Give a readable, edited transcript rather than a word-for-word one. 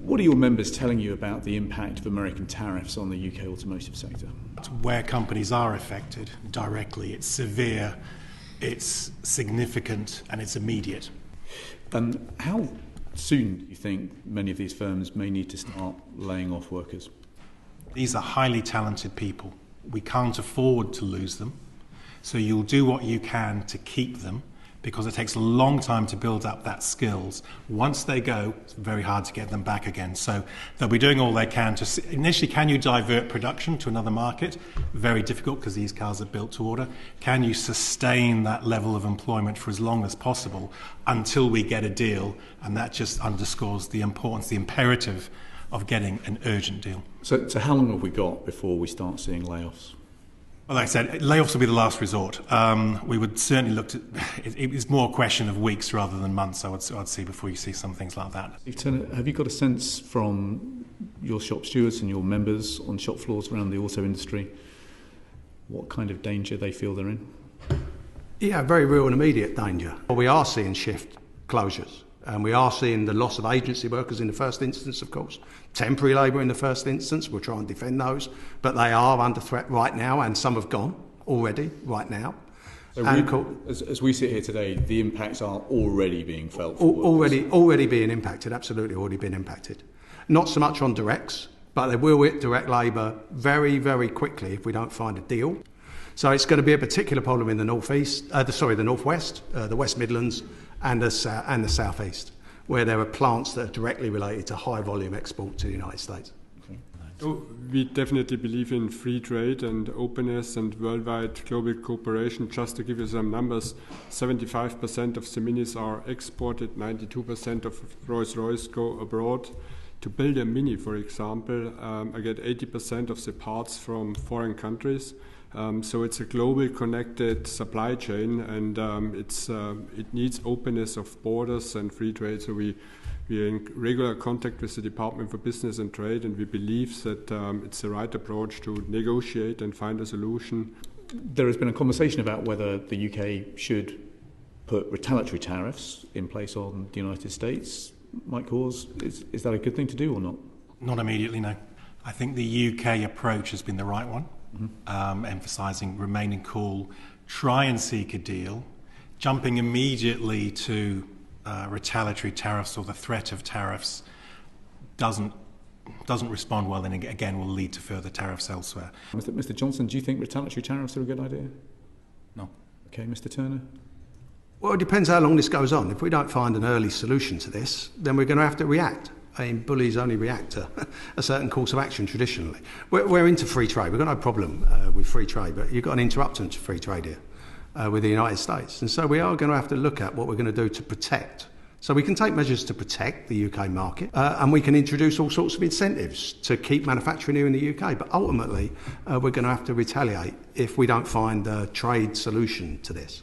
What are your members telling you about the impact of American tariffs on the UK automotive sector? Where companies are affected directly, it's severe, it's significant, and it's immediate. And how soon do you think many of these firms may need to start laying off workers? These are highly talented people. We can't afford to lose them. So you'll do what you can to keep them, because it takes a long time to build up that skills. Once they go, it's very hard to get them back again. So they'll be doing all they can to see. Initially, can you divert production to another market? Very difficult, because these cars are built to order. Can you sustain that level of employment for as long as possible until we get a deal? And that just underscores the importance, the imperative of getting an urgent deal. So how long have we got before we start seeing layoffs? Well, like I said, layoffs will be the last resort. We would certainly look to. It's more a question of weeks rather than months. I'd see before you see some things like that. Steve Turner, have you got a sense from your shop stewards and your members on shop floors around the auto industry what kind of danger they feel they're in? Yeah, very real and immediate danger. We are seeing shift closures. And we are seeing the loss of agency workers in the first instance, of course. Temporary labour in the first instance, we'll try and defend those. But they are under threat right now, and some have gone already right now. So as we sit here today, the impacts are already being felt? Already being impacted, absolutely already been impacted. Not so much on directs, but they will hit direct labour very, very quickly if we don't find a deal. So it's going to be a particular problem in the northwest, the West Midlands, and the South East, where there are plants that are directly related to high volume export to the United States. Okay. So we definitely believe in free trade and openness and worldwide global cooperation. Just to give you some numbers, 75% of the Minis are exported, 92% of Rolls-Royce go abroad. To build a Mini, for example, I get 80% of the parts from foreign countries. So it's a global connected supply chain, and it needs openness of borders and free trade. So we are in regular contact with the Department for Business and Trade, and we believe that it's the right approach to negotiate and find a solution. There has been a conversation about whether the UK should put retaliatory tariffs in place on the United States. Mike Hawes, is that a good thing to do or not? Not immediately, no. I think the UK approach has been the right one. Emphasising remaining cool, try and seek a deal. Jumping immediately to retaliatory tariffs or the threat of tariffs doesn't respond well, and again will lead to further tariffs elsewhere. Mr. Johnson, do you think retaliatory tariffs are a good idea? No. Okay, Mr. Turner? Well, it depends how long this goes on. If we don't find an early solution to this, then we're going to have to react. I mean, bullies only react to a certain course of action traditionally. We're into free trade. We've got no problem with free trade, but you've got an interruptant to free trade here with the United States. And so we are going to have to look at what we're going to do to protect. So we can take measures to protect the UK market, and we can introduce all sorts of incentives to keep manufacturing here in the UK. But ultimately, we're going to have to retaliate if we don't find a trade solution to this.